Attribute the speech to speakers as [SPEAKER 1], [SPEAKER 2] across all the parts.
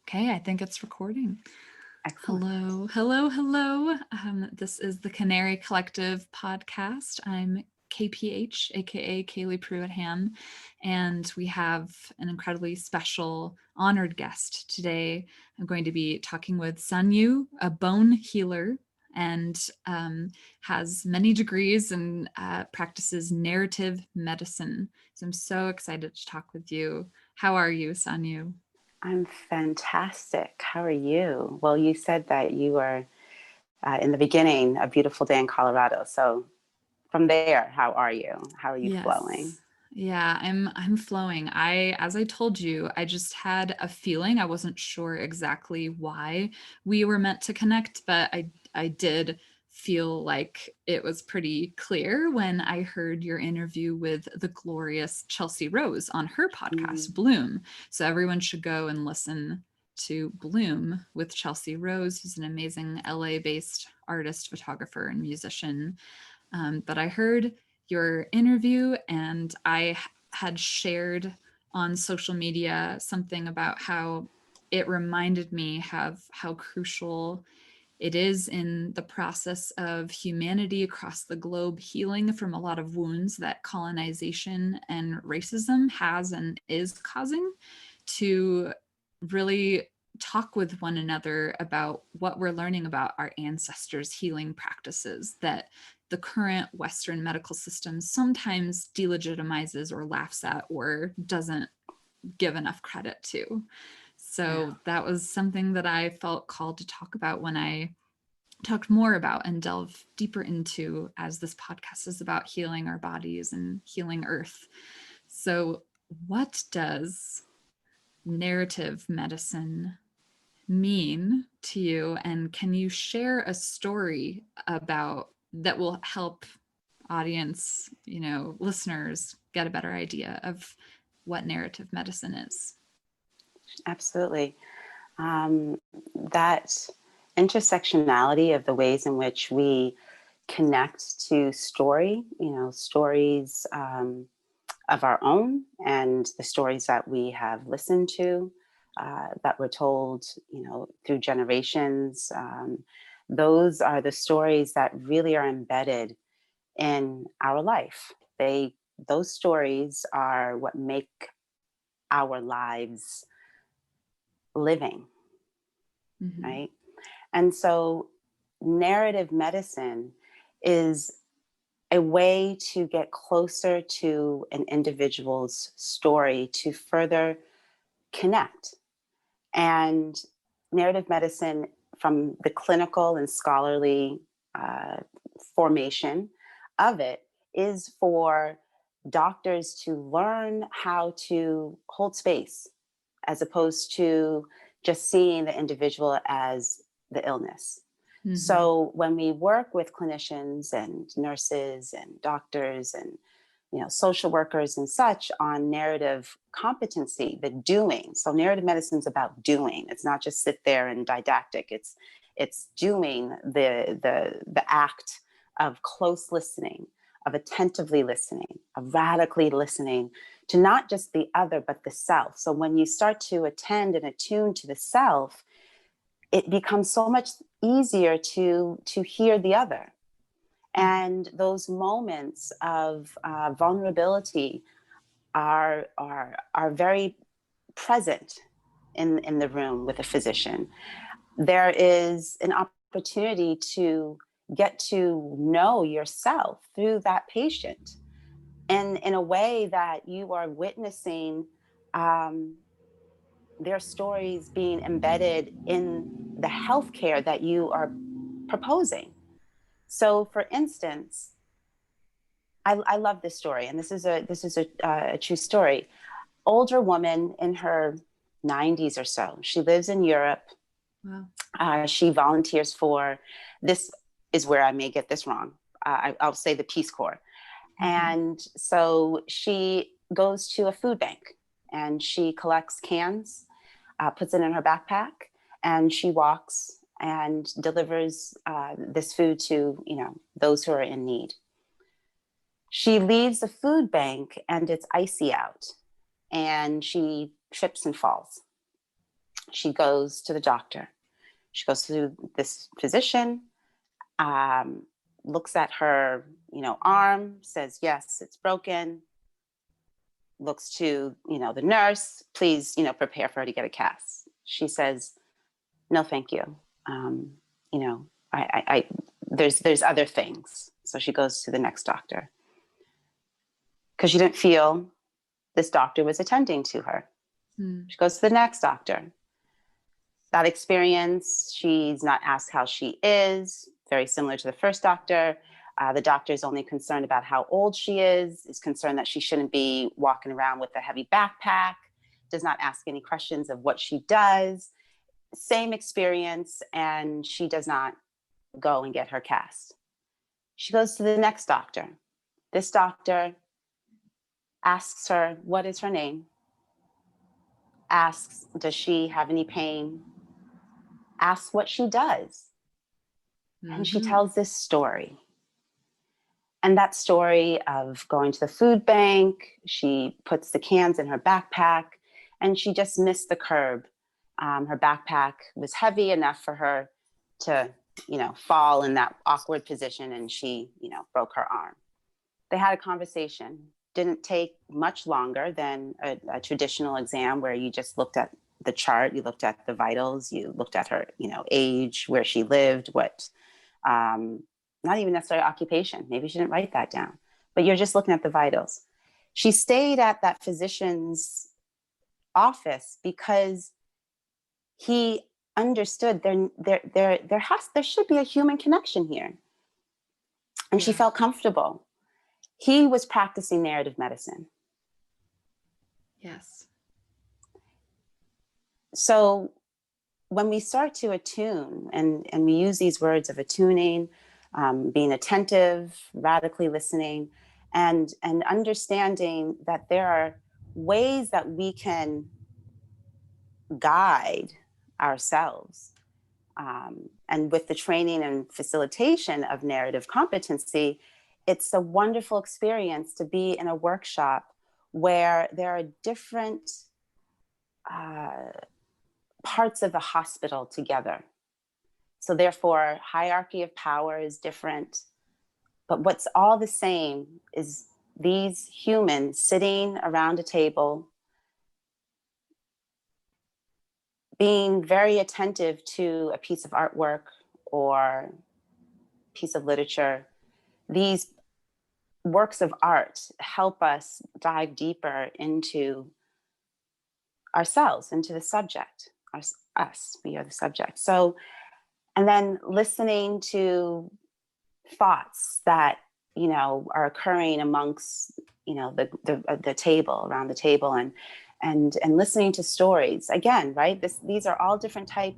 [SPEAKER 1] Okay, I think it's recording.
[SPEAKER 2] Excellent.
[SPEAKER 1] Hello, hello, hello. This is the Canary Collective podcast. I'm KPH, aka Kaeley Pruitt-Hamm, and we have an incredibly special, honored guest today. I'm going to be talking with Ssanyu, a bone healer, and has many degrees and practices narrative medicine. So I'm so excited to talk with you. How are you, Ssanyu?
[SPEAKER 2] I'm fantastic. How are you? Well, you said that you were in the beginning a beautiful day in Colorado. So from there, how are you? How are you flowing?
[SPEAKER 1] Yes. Yeah, I'm flowing. As I told you, I just had a feeling. I wasn't sure exactly why we were meant to connect, but I did feel like it was pretty clear when I heard your interview with the glorious Chelsea Rose on her
[SPEAKER 2] Mm,
[SPEAKER 1] podcast, Bloom. So everyone should go and listen to Bloom with Chelsea Rose, who's an amazing LA-based artist, photographer, and musician. But I heard your interview and had shared on social media something about how it reminded me of how crucial it is in the process of humanity across the globe healing from a lot of wounds that colonization and racism has and is causing, to really talk with one another about what we're learning about our ancestors' healing practices that the current Western medical system sometimes delegitimizes or laughs at or doesn't give enough credit to.
[SPEAKER 2] yeah.
[SPEAKER 1] So that was something that I felt called to talk about when I talked more about and delve deeper into, as this podcast is about healing our bodies and healing Earth. So, what does narrative medicine mean to you, and can you share a story about that will help audience, listeners get a better idea of what narrative medicine is?
[SPEAKER 2] Absolutely. That intersectionality of the ways in which we connect to story, stories of our own and the stories that we have listened to, that were told, through generations. Those are the stories that really are embedded in our life. Those stories are what make our lives living,
[SPEAKER 1] Mm-hmm.
[SPEAKER 2] right? And so narrative medicine is a way to get closer to an individual's story to further connect. And narrative medicine, from the clinical and scholarly uh, formation of it, is for doctors to learn how to hold space as opposed to just seeing the individual as the illness.
[SPEAKER 1] Mm-hmm.
[SPEAKER 2] So when we work with clinicians and nurses and doctors and social workers and such on narrative competency, the doing. So narrative medicine is about doing. It's not just sit there and didactic. It's doing the act of close listening, of attentively listening, of radically listening to not just the other, but the self. So when you start to attend and attune to the self, it becomes so much easier to hear the other. And those moments of vulnerability are very present in the room with a physician. There is an opportunity to get to know yourself through that patient, and in a way that you are witnessing um, their stories being embedded in the healthcare that you are proposing. So, for instance, I love this story, and this is a true story. Older woman in her 90s or so. She lives in Europe.
[SPEAKER 1] Wow.
[SPEAKER 2] She volunteers for, this is where I may get this wrong. I'll say the Peace Corps.
[SPEAKER 1] Mm-hmm.
[SPEAKER 2] And so she goes to a food bank and she collects cans, puts it in her backpack, and she walks and delivers this food to those who are in need. She leaves the food bank and it's icy out, and she trips and falls. She goes to the doctor. She goes to this physician, looks at her, arm, says, yes, it's broken. Looks to, the nurse, please, prepare for her to get a cast. She says, no, thank you. You know, there's other things. So she goes to the next doctor because she didn't feel this doctor was attending to her. She goes to the next doctor. That experience, she's not asked how she is, very similar to the first doctor. The doctor is only concerned about how old she is concerned that she shouldn't be walking around with a heavy backpack, does not ask any questions of what she does. Same experience, and she does not go and get her cast. She goes to the next doctor. This doctor asks her, what is her name? Asks, does she have any pain? Asks what she does. And she tells this story. And that story of going to the food bank, she puts the cans in her backpack, and she just missed the curb. Her backpack was heavy enough for her to, fall in that awkward position, and she, broke her arm. They had a conversation. Didn't take much longer than a traditional exam where you just looked at the chart, you looked at the vitals, you looked at her, age, where she lived, what, not even necessarily occupation. Maybe she didn't write that down, but you're just looking at the vitals. She stayed at that physician's office because he understood there should be a human connection here. And she felt comfortable. He was practicing narrative medicine.
[SPEAKER 1] Yes.
[SPEAKER 2] So when we start to attune, and we use these words of attuning, being attentive, radically listening, and understanding that there are ways that we can guide ourselves. And with the training and facilitation of narrative competency, it's a wonderful experience to be in a workshop where there are different parts of the hospital together. So therefore, hierarchy of power is different. But what's all the same is these humans sitting around a table, being very attentive to a piece of artwork or piece of literature. These works of art help us dive deeper into ourselves, into the subject, us, we are the subject. So, and then listening to thoughts that, are occurring amongst, the table, around the table, and listening to stories again, right? These are all different type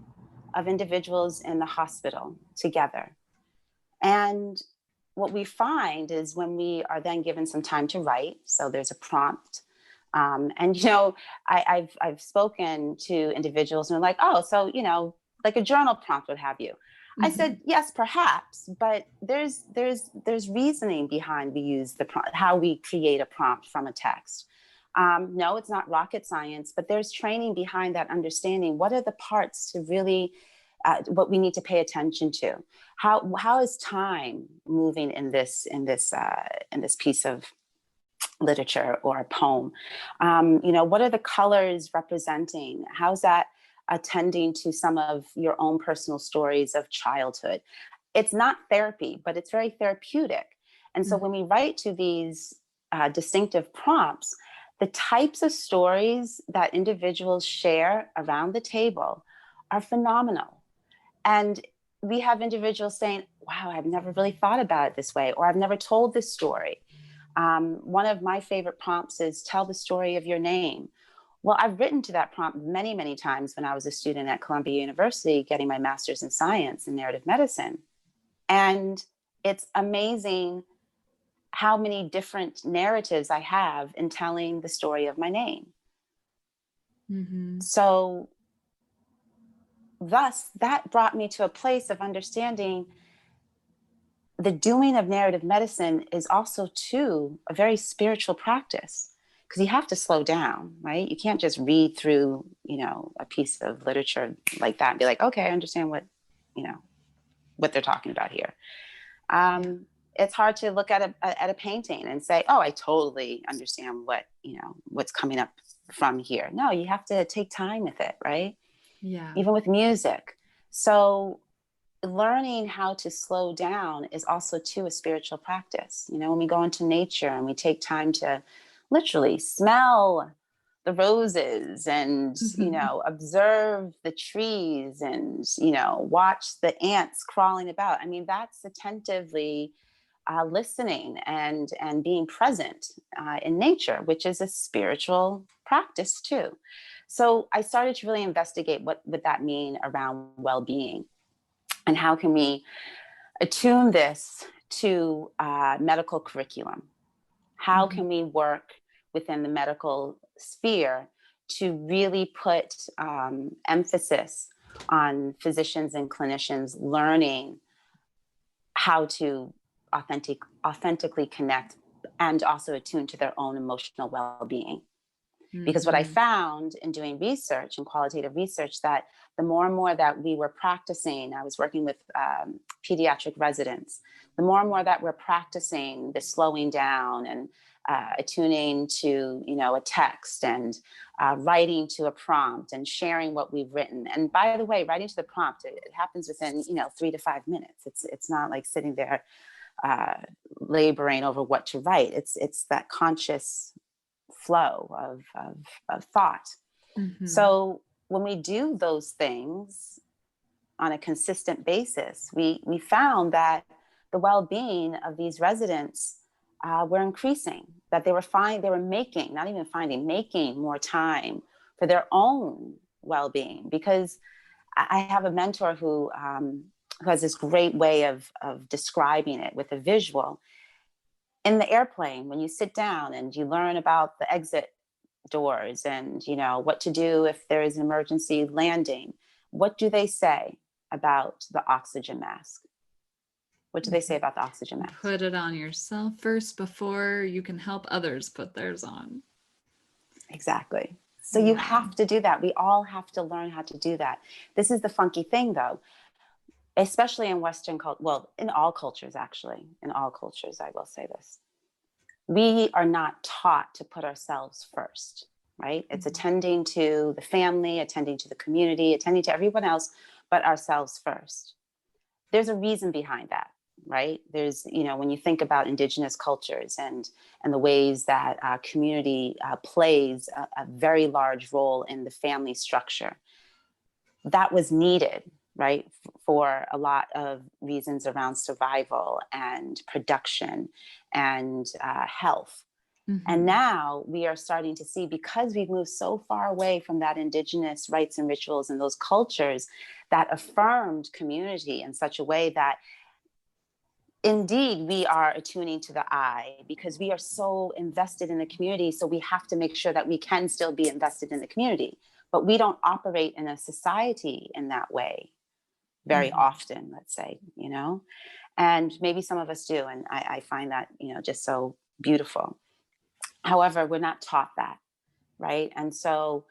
[SPEAKER 2] of individuals in the hospital together. And what we find is when we are then given some time to write, so there's a prompt. And, I've spoken to individuals and they're like, oh, so, like a journal prompt would have you. I said, yes, perhaps, but there's reasoning behind we use the prompt, how we create a prompt from a text. No, it's not rocket science, but there's training behind that understanding. What are the parts to really, what we need to pay attention to? How is time moving in this piece of literature or a poem? What are the colors representing? How's that attending to some of your own personal stories of childhood? It's not therapy, but it's very therapeutic. And so when we write to these distinctive prompts, the types of stories that individuals share around the table are phenomenal. And we have individuals saying, wow, I've never really thought about it this way, or I've never told this story. One of my favorite prompts is tell the story of your name. Well, I've written to that prompt many, many times when I was a student at Columbia University, getting my master's in science and narrative medicine. And it's amazing how many different narratives I have in telling the story of my name. So thus, that brought me to a place of understanding the doing of narrative medicine is also, too, a very spiritual practice, because you have to slow down, right? You can't just read through, a piece of literature like that and be like, okay, I understand what they're talking about here.
[SPEAKER 1] Yeah.
[SPEAKER 2] It's hard to look at a painting and say, oh, I totally understand what's coming up from here. No, you have to take time with it, right?
[SPEAKER 1] Yeah.
[SPEAKER 2] Even with music. So learning how to slow down is also too a spiritual practice. When we go into nature and we take time to literally smell the roses and observe the trees and watch the ants crawling about. I mean, that's attentively listening and being present in nature, which is a spiritual practice too. So I started to really investigate what would that mean around well-being, and how can we attune this to medical curriculum? How can we work within the medical sphere to really put emphasis on physicians and clinicians learning how to authentically connect and also attune to their own emotional well-being? Because what I found in doing research and qualitative research, that the more and more that we were practicing, I was working with pediatric residents, the more and more that we're practicing the slowing down and attuning to, a text and writing to a prompt and sharing what we've written. And by the way, writing to the prompt, it happens within, 3 to 5 minutes. It's not like sitting there laboring over what to write. It's that conscious flow of thought. So when we do those things on a consistent basis, we found that the well-being of these residents were increasing, that they were making more time for their own well-being. Because I have a mentor who has this great way of describing it with a visual. In the airplane, when you sit down and you learn about the exit doors and what to do if there is an emergency landing, what do they say about the oxygen mask? What do they say about the oxygen mask?
[SPEAKER 1] Put it on yourself first before you can help others put theirs on.
[SPEAKER 2] Exactly. So you have to do that. We all have to learn how to do that. This is the funky thing, though, especially in Western culture. Well, in all cultures, actually. In all cultures, I will say this. We are not taught to put ourselves first, right? It's attending to the family, attending to the community, attending to everyone else, but ourselves first. There's a reason behind that, right? There's, when you think about indigenous cultures and the ways that community plays a very large role in the family structure, that was needed, right, for a lot of reasons around survival and production and health. And now we are starting to see, because we've moved so far away from that indigenous rites and rituals and those cultures that affirmed community in such a way that indeed we are attuning to the I, because we are so invested in the community. So we have to make sure that we can still be invested in the community. But we don't operate in a society in that way very often, let's say, and maybe some of us do. And I find that, just so beautiful. However, we're not taught that, right? And so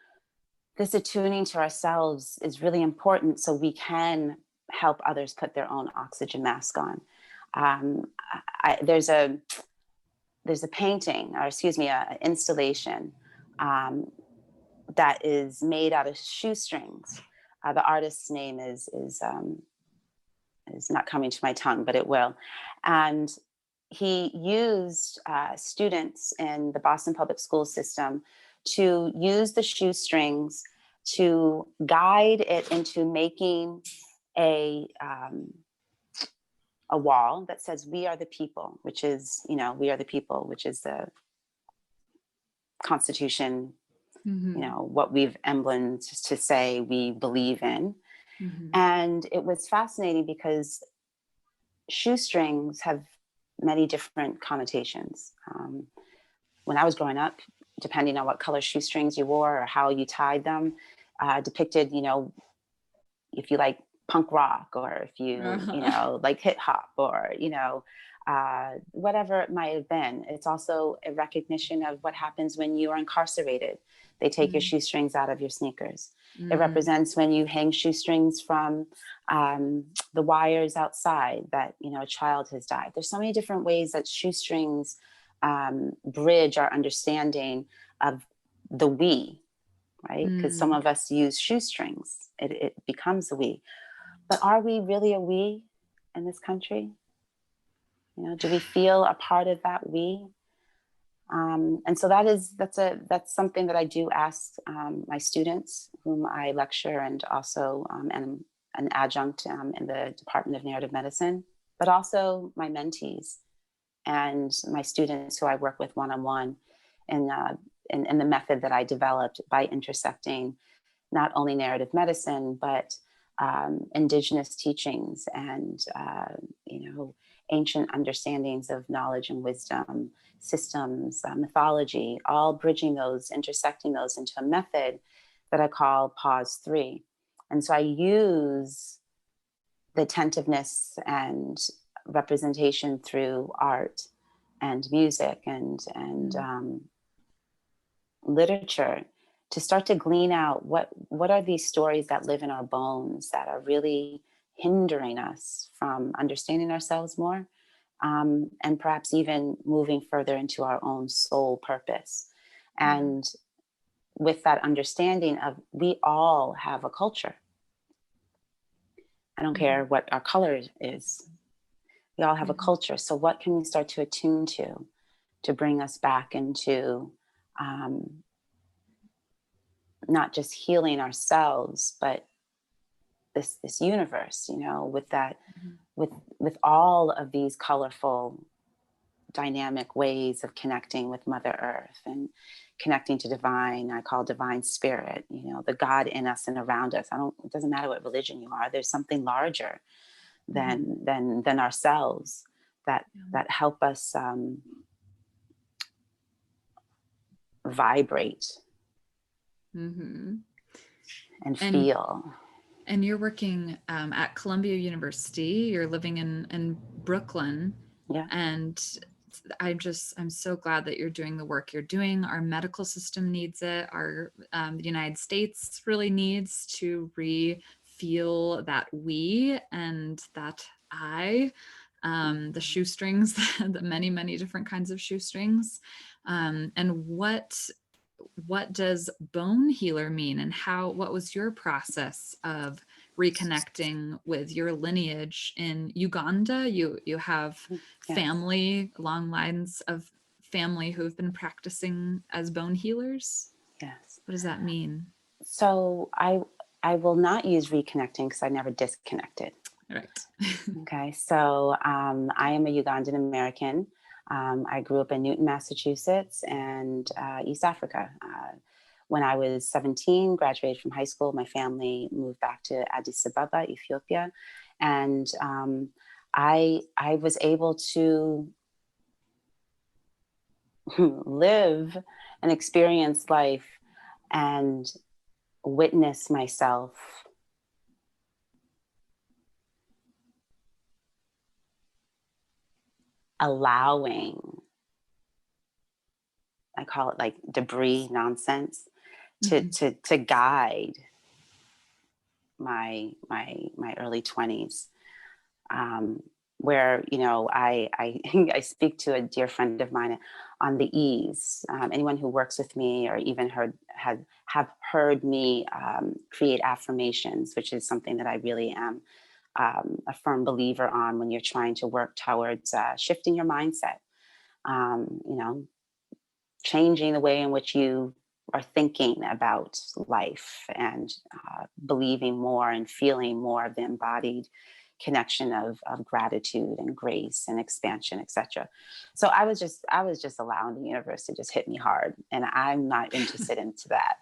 [SPEAKER 2] this attuning to ourselves is really important so we can help others put their own oxygen mask on. There's a painting, or excuse me, an installation that is made out of shoestrings. The artist's name is not coming to my tongue, but it will. And he used students in the Boston public school system to use the shoestrings to guide it into making a wall that says "We are the people," which is, "We are the people," which is the Constitution, what we've emblemed to say we believe in. And it was fascinating because shoestrings have many different connotations. When I was growing up, depending on what color shoestrings you wore or how you tied them, depicted, if you like punk rock, or if you, like hip hop, or, whatever it might have been. It's also a recognition of what happens when you are incarcerated. They take your shoestrings out of your sneakers. It represents when you hang shoestrings from the wires outside that, you know, a child has died. There's so many different ways that shoestrings bridge our understanding of the we, right? Because some of us use shoestrings. It becomes a we. But are we really a we in this country? You know, do we feel a part of that we? And so that's something that I do ask my students, whom I lecture, and also am an adjunct in the Department of Narrative Medicine, but also my mentees and my students who I work with one-on-one in the method that I developed by intersecting not only narrative medicine, but indigenous teachings and, you know, ancient understandings of knowledge and wisdom, systems, mythology, all bridging those, intersecting those into a method that I call Pause 3. And so I use the attentiveness and representation through art and music and literature to start to glean out what are these stories that live in our bones that are really hindering us from understanding ourselves more, and perhaps even moving further into our own soul purpose. And with that understanding of we all have a culture. I don't care what our color is. We all have a culture. So what can we start to attune to bring us back into not just healing ourselves, but this universe, you know, with that, with all of these colorful, dynamic ways of connecting with Mother Earth and connecting to divine. I call divine spirit, you know, the God in us and around us. It doesn't matter what religion you are. There's something larger than ourselves that help us vibrate and feel.
[SPEAKER 1] And you're working at Columbia University. You're living in Brooklyn.
[SPEAKER 2] Yeah.
[SPEAKER 1] And I'm so glad that you're doing the work you're doing. Our medical system needs it. Our the United States really needs to feel that we and that I, the shoestrings, the many, many different kinds of shoestrings. And what does bone healer mean, and what was your process of reconnecting with your lineage in Uganda? You have family, long lines of family who have been practicing as bone healers.
[SPEAKER 2] Yes.
[SPEAKER 1] What does that mean?
[SPEAKER 2] So I will not use reconnecting because I never disconnected.
[SPEAKER 1] Right.
[SPEAKER 2] Okay. So I am a Ugandan American. I grew up in Newton, Massachusetts, and East Africa. When I was 17, graduated from high school, my family moved back to Addis Ababa, Ethiopia, and I was able to live and experience life and witness myself allowing, I call it like debris nonsense, to guide my early 20s, where, you know, I I speak to a dear friend of mine on the ease. Anyone who works with me or even have heard me create affirmations, which is something that I really am a firm believer on when you're trying to work towards shifting your mindset. You know, changing the way in which you are thinking about life and believing more and feeling more of the embodied connection of gratitude and grace and expansion, etc. So I was just allowing the universe to just hit me hard, and I'm not interested into that.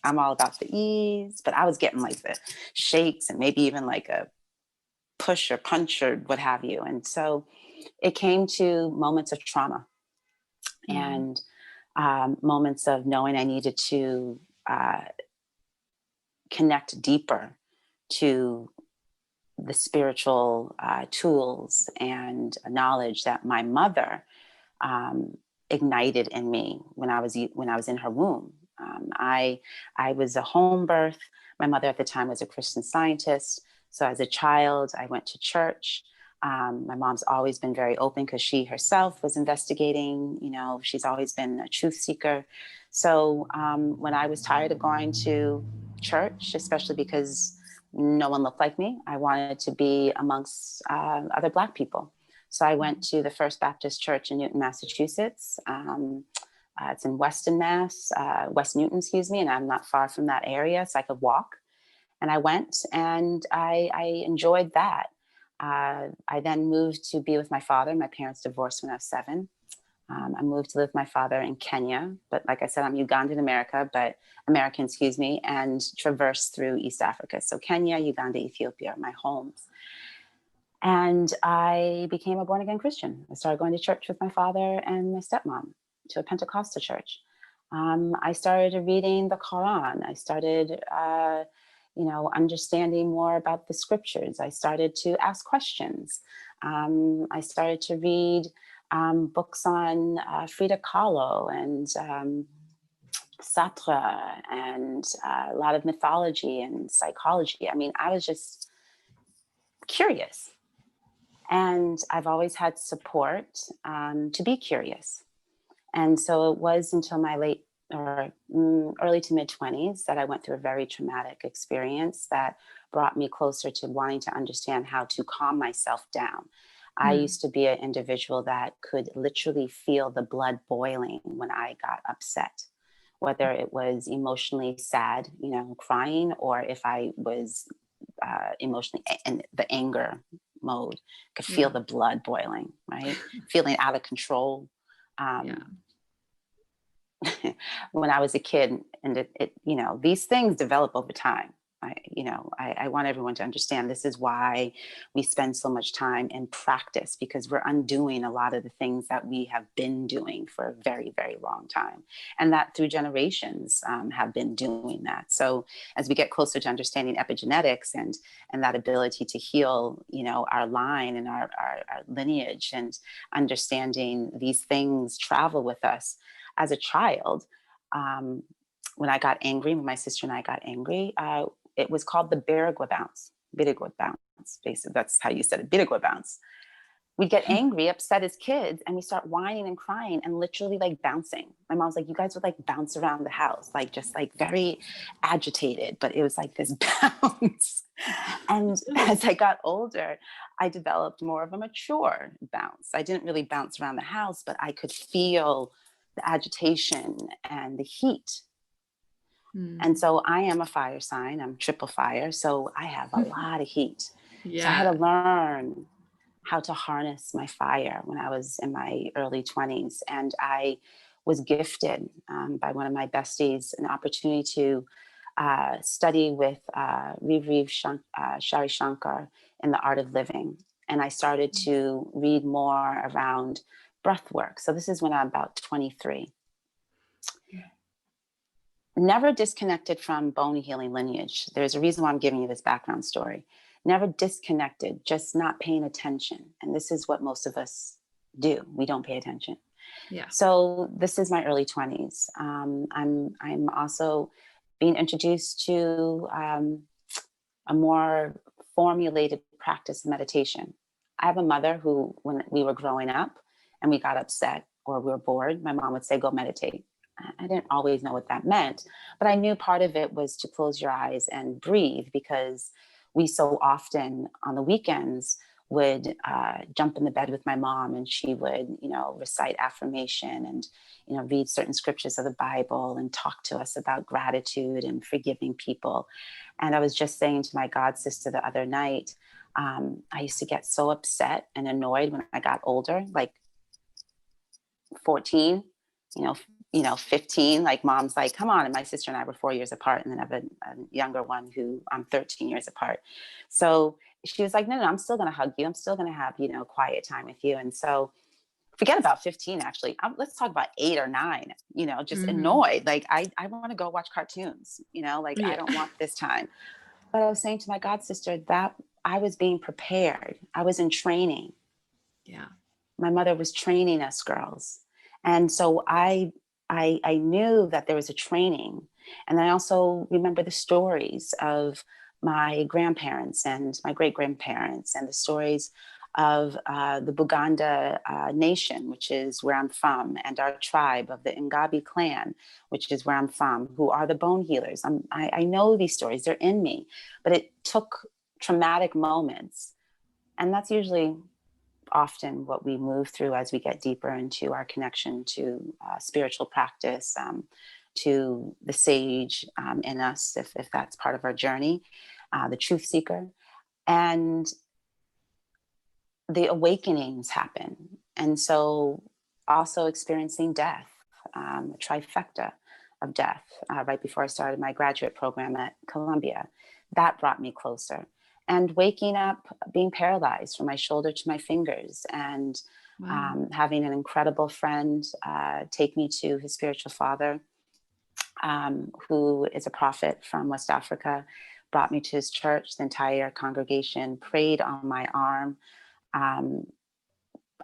[SPEAKER 2] I'm all about the ease, but I was getting like the shakes and maybe even like a push or punch or what have you. And so it came to moments of trauma and moments of knowing I needed to connect deeper to the spiritual tools and knowledge that my mother ignited in me when I was in her womb. I was a home birth. My mother at the time was a Christian Scientist. So as a child, I went to church. My mom's always been very open because she herself was investigating. She's always been a truth seeker. So when I was tired of going to church, especially because no one looked like me, I wanted to be amongst other Black people. So I went to the First Baptist Church in Newton, Massachusetts. It's in Weston, West Newton, excuse me, and I'm not far from that area, so I could walk. And I went, and I enjoyed that. I then moved to be with my father. My parents divorced when I was 7. I moved to live with my father in Kenya, but like I said, I'm Ugandan American, and traversed through East Africa. So Kenya, Uganda, Ethiopia are my homes. And I became a born-again Christian. I started going to church with my father and my stepmom, to a Pentecostal church. I started reading the Quran. I started, understanding more about the scriptures. I started to ask questions. I started to read books on Frida Kahlo and Sartre, and a lot of mythology and psychology. I mean, I was just curious. And I've always had support to be curious. And so it was until my late or early to mid 20s that I went through a very traumatic experience that brought me closer to wanting to understand how to calm myself down. I used to be an individual that could literally feel the blood boiling when I got upset, whether it was emotionally sad, crying, or if I was emotionally in the anger mode, could feel the blood boiling, right? Feeling out of control. When I was a kid, and these things develop over time. I want everyone to understand this is why we spend so much time in practice, because we're undoing a lot of the things that we have been doing for a very, very long time. And that through generations have been doing that. So as we get closer to understanding epigenetics and that ability to heal, our line and our lineage, and understanding these things travel with us. As a child, when I got angry, when my sister and I got angry, it was called the Birigua bounce. Birigua bounce, basically. That's how you said it, Birigua bounce. We'd get angry, upset as kids, and we start whining and crying and literally like bouncing. My mom's like, you guys would like bounce around the house, like just like very agitated, but it was like this bounce. And as I got older, I developed more of a mature bounce. I didn't really bounce around the house, but I could feel the agitation and the heat. And so I am a fire sign. I'm triple fire. So I have a lot of heat. So I had to learn how to harness my fire when I was in my early 20s. And I was gifted by one of my besties an opportunity to study with Shari Shankar in the art of living. And I started to read more around breath work. So this is when I'm about 23. Never disconnected from bone healing lineage. There's a reason why I'm giving you this background story. Never disconnected, just not paying attention. And this is what most of us do. We don't pay attention.
[SPEAKER 1] Yeah.
[SPEAKER 2] So this is my early 20s. I'm also being introduced to a more formulated practice of meditation. I have a mother who, when we were growing up and we got upset or we were bored, my mom would say, go meditate. I didn't always know what that meant, but I knew part of it was to close your eyes and breathe, because we so often on the weekends would jump in the bed with my mom, and she would, recite affirmation and, read certain scriptures of the Bible and talk to us about gratitude and forgiving people. And I was just saying to my god sister the other night, I used to get so upset and annoyed when I got older, like 14, 15, like mom's like, come on. And my sister and I were 4 years apart. And then I have a younger one who I'm 13 years apart. So she was like, no, I'm still going to hug you. I'm still going to have, quiet time with you. And so forget about 15, actually. Let's talk about 8 or 9, just annoyed. Like, I want to go watch cartoons, I don't want this time. But I was saying to my god sister that I was being prepared. I was in training.
[SPEAKER 1] Yeah.
[SPEAKER 2] My mother was training us girls. And so I knew that there was a training. And I also remember the stories of my grandparents and my great grandparents, and the stories of the Buganda nation, which is where I'm from, and our tribe of the Ngabi clan, which is where I'm from, who are the bone healers. I know these stories, they're in me, but it took traumatic moments. And that's usually often what we move through as we get deeper into our connection to spiritual practice, to the sage in us, if that's part of our journey, the truth seeker. And the awakenings happen. And so also experiencing death, a trifecta of death right before I started my graduate program at Columbia, that brought me closer. And waking up, being paralyzed from my shoulder to my fingers, and
[SPEAKER 1] Wow.
[SPEAKER 2] having an incredible friend take me to his spiritual father, who is a prophet from West Africa, brought me to his church. The entire congregation prayed on my arm. Um,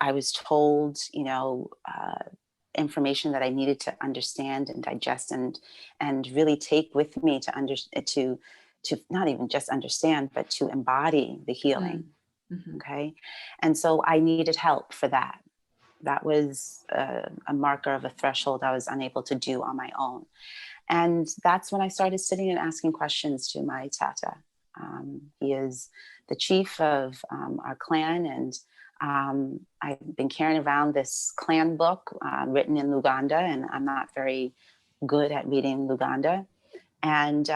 [SPEAKER 2] I was told, information that I needed to understand and digest, and really take with me to not even just understand, but to embody the healing.
[SPEAKER 1] Mm-hmm.
[SPEAKER 2] Okay, and so I needed help for that. That was a marker of a threshold I was unable to do on my own, and that's when I started sitting and asking questions to my tata. He is the chief of our clan, and I've been carrying around this clan book written in Luganda, and I'm not very good at reading Luganda. And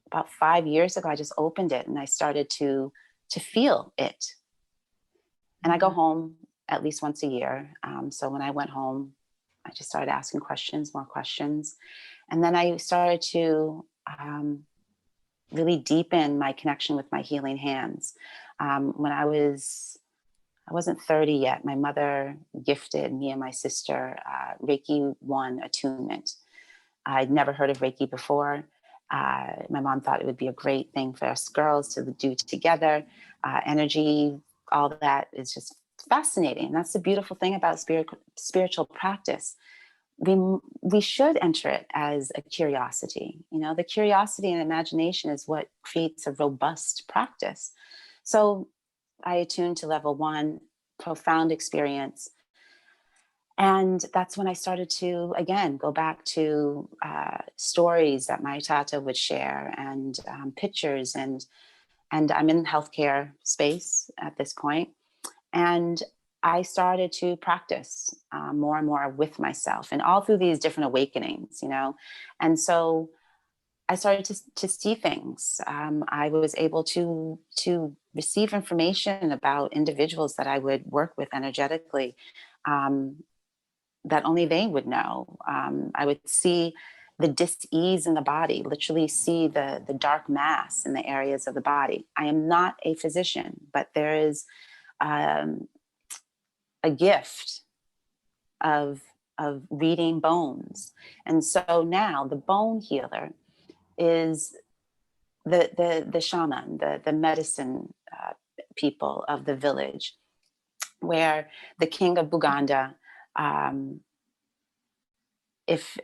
[SPEAKER 2] about 5 years ago, I just opened it and I started to feel it. And I go
[SPEAKER 1] Mm-hmm.
[SPEAKER 2] home at least once a year. So when I went home, I just started asking questions, more questions, and then I started to really deepen my connection with my healing hands. When I wasn't 30 yet, my mother gifted me and my sister Reiki 1 attunement. I'd never heard of Reiki before. My mom thought it would be a great thing for us girls to do together. Energy, all that is just fascinating. That's the beautiful thing about spiritual practice. We should enter it as a curiosity. The curiosity and imagination is what creates a robust practice. So I attuned to level 1, profound experience. And that's when I started to, again, go back to stories that my tata would share, and pictures. And I'm in healthcare space at this point. And I started to practice more and more with myself, and all through these different awakenings. And so I started to see things. I was able to receive information about individuals that I would work with energetically, that only they would know. I would see the dis-ease in the body, literally see the dark mass in the areas of the body. I am not a physician, but there is um, a gift of reading bones. And so now the bone healer is the shaman, the medicine people of the village, where the king of Buganda, um, if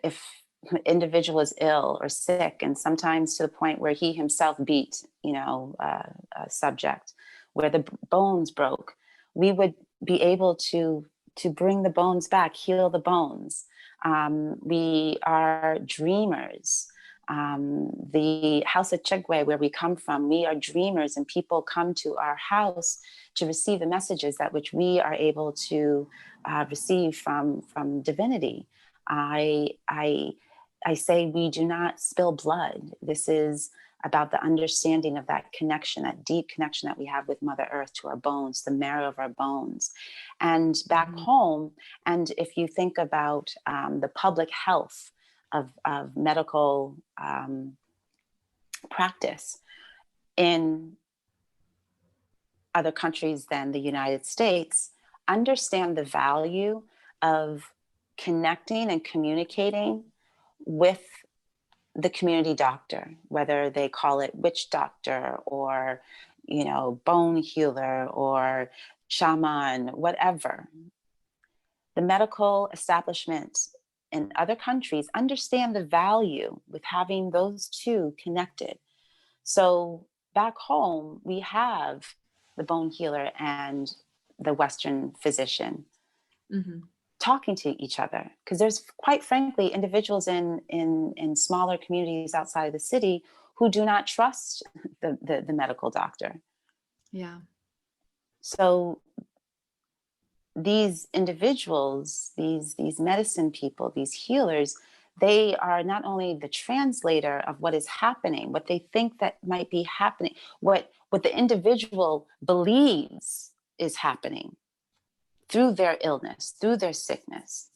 [SPEAKER 2] individual is ill or sick, and sometimes to the point where he himself beat, a subject, where the bones broke, we would be able to bring the bones back, heal the bones. We are dreamers. The house of Chegwe, where we come from, we are dreamers, and people come to our house to receive the messages that which we are able to receive from divinity. I say we do not spill blood. This is about the understanding of that connection, that deep connection that we have with Mother Earth, to our bones, the marrow of our bones. And back
[SPEAKER 1] Mm-hmm.
[SPEAKER 2] home, and if you think about the public health of medical practice in other countries than the United States, understand the value of connecting and communicating with the community doctor, whether they call it witch doctor or bone healer or shaman, whatever. The medical establishment in other countries understand the value with having those two connected. So back home, we have the bone healer and the Western physician
[SPEAKER 1] Mm-hmm.
[SPEAKER 2] talking to each other, because there's, quite frankly, individuals in smaller communities outside of the city who do not trust the medical doctor.
[SPEAKER 1] Yeah.
[SPEAKER 2] So these individuals, these medicine people, these healers, they are not only the translator of what is happening, what they think that might be happening, what the individual believes is happening through their illness, through their sickness.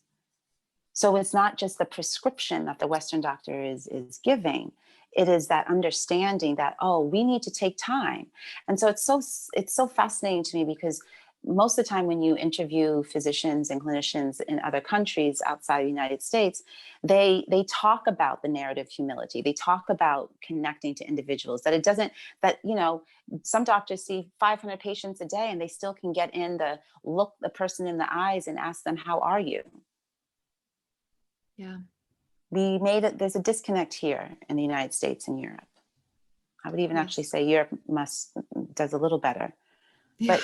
[SPEAKER 2] So it's not just the prescription that the Western doctor is giving. It is that understanding that, oh, we need to take time. And so it's so fascinating to me, because most of the time when you interview physicians and clinicians in other countries outside the United States, they talk about the narrative humility. They talk about connecting to individuals, that it doesn't, that, some doctors see 500 patients a day and they still can get in look the person in the eyes and ask them, how are you?
[SPEAKER 1] Yeah.
[SPEAKER 2] There's a disconnect here in the United States and Europe. I would even actually
[SPEAKER 1] Yes.
[SPEAKER 2] say Europe does a little better.
[SPEAKER 1] Yeah.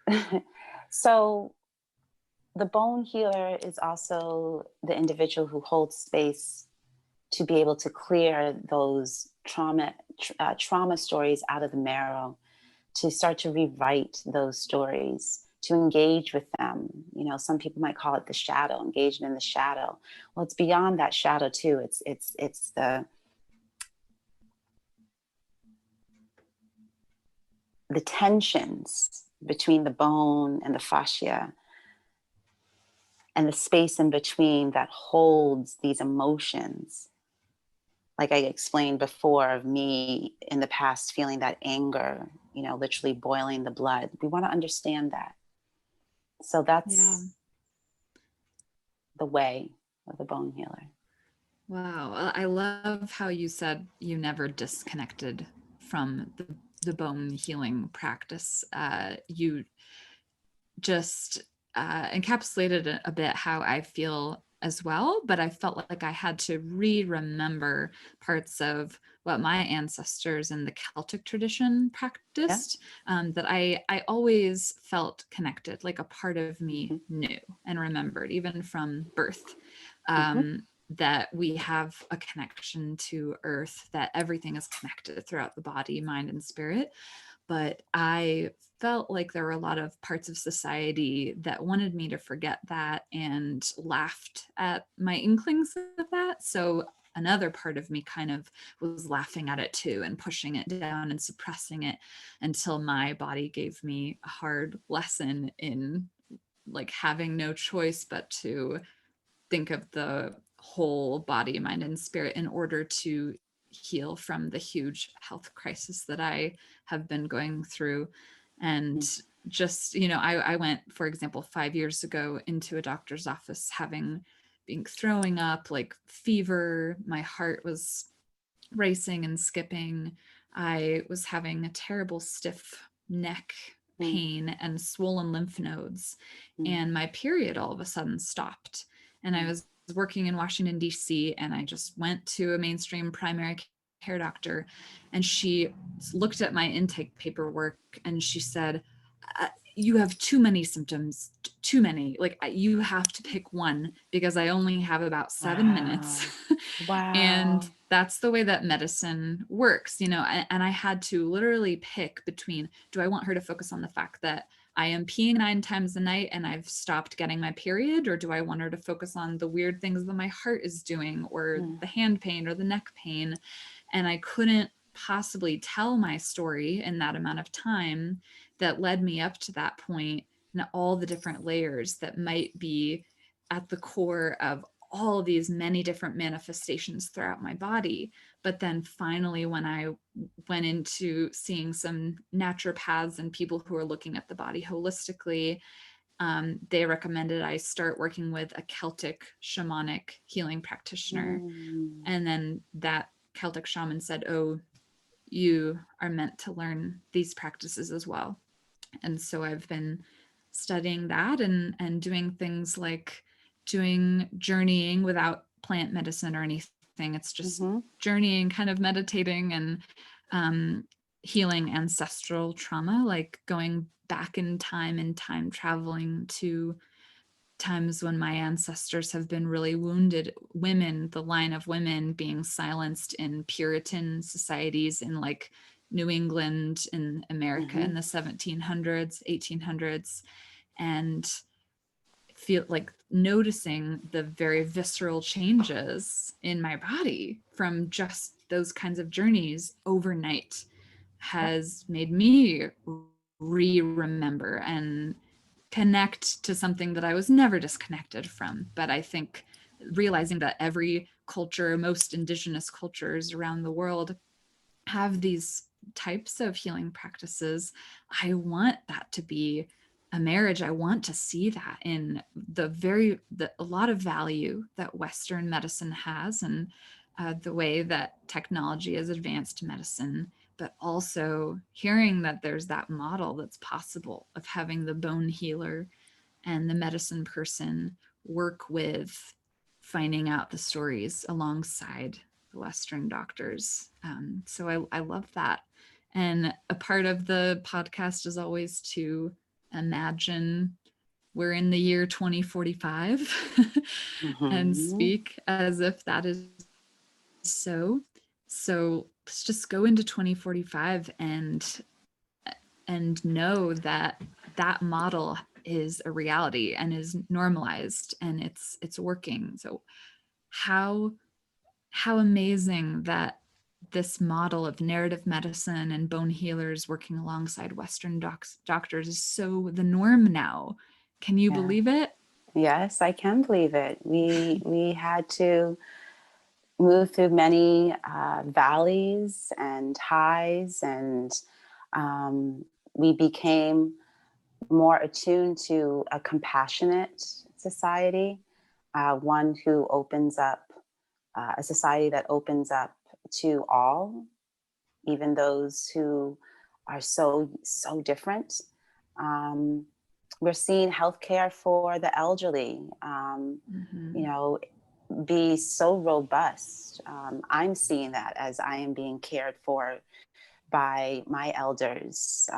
[SPEAKER 2] But so the bone healer is also the individual who holds space to be able to clear those trauma stories out of the marrow, to start to rewrite those stories, to engage with them. Some people might call it the shadow, engagement in the shadow. Well, it's beyond that shadow too. It's the tensions between the bone and the fascia, and the space in between that holds these emotions. Like I explained before, of me in the past feeling that anger, literally boiling the blood. We want to understand that. So
[SPEAKER 1] Yeah.
[SPEAKER 2] that's the way of the bone healer.
[SPEAKER 1] Wow. I love how you said you never disconnected from the bone healing practice. You just encapsulated a bit how I feel as well, but I felt like I had to remember parts of what my ancestors in the Celtic tradition
[SPEAKER 2] Yeah.
[SPEAKER 1] practiced, that I always felt connected, like a part of me
[SPEAKER 2] Mm-hmm.
[SPEAKER 1] knew and remembered, even from birth.
[SPEAKER 2] Mm-hmm.
[SPEAKER 1] That we have a connection to earth, that everything is connected throughout the body, mind, and spirit. But I felt like there were a lot of parts of society that wanted me to forget that and laughed at my inklings of that. So another part of me kind of was laughing at it too and pushing it down and suppressing it, until my body gave me a hard lesson in like having no choice but to think of the whole body, mind, and spirit in order to heal from the huge health crisis that I have been going through. And just, I went, for example, 5 years ago into a doctor's office being throwing up, like fever. My heart was racing and skipping. I was having a terrible stiff neck pain and swollen lymph nodes.
[SPEAKER 2] Mm-hmm.
[SPEAKER 1] And my period all of a sudden stopped. And I was working in Washington, D.C., and I just went to a mainstream primary care doctor. And she looked at my intake paperwork and she said, you have too many symptoms, too many. Like, you have to pick one because I only have about 7 minutes. And
[SPEAKER 2] Wow.
[SPEAKER 1] that's the way that medicine works, and I had to literally pick between, do I want her to focus on the fact that I am peeing 9 times a night and I've stopped getting my period, or do I want her to focus on the weird things that my heart is doing, or the hand pain or the neck pain? And I couldn't possibly tell my story in that amount of time that led me up to that point, and all the different layers that might be at the core of all of these many different manifestations throughout my body. But then finally, when I went into seeing some naturopaths and people who are looking at the body holistically, they recommended I start working with a Celtic shamanic healing practitioner.
[SPEAKER 2] Mm.
[SPEAKER 1] And then that Celtic shaman said, oh, you are meant to learn these practices as well. And so I've been studying that and doing things like doing journeying without plant medicine or anything. It's just journeying, kind of meditating and healing ancestral trauma, like going back in time and time traveling to times when my ancestors have been really wounded. Women, the line of women being silenced in Puritan societies in like New England in America in the 1700s, 1800s, and feel like noticing the very visceral changes in my body from just those kinds of journeys overnight has made me re-remember and connect to something that I was never disconnected from. But I think realizing that every culture, most indigenous cultures around the world have these types of healing practices, I want that to be a marriage. I want to see that in a lot of value that Western medicine has, and the way that technology has advanced medicine, but also hearing that there's that model that's possible of having the bone healer and the medicine person work with finding out the stories alongside the Western doctors. So I love that. And a part of the podcast is always to imagine we're in the year 2045 and speak as if that is so. So let's just go into 2045 and know that that model is a reality and is normalized and it's working. So how amazing that this model of narrative medicine and bone healers working alongside Western doctors is so the norm now. Can you believe it?
[SPEAKER 2] Yes, I can believe it. We had to move through many valleys and highs, and we became more attuned to a compassionate society, one who opens up, a society that opens up to all, even those who are so different. We're seeing healthcare for the elderly, you know, be so robust. I'm seeing that as I am being cared for by my elders.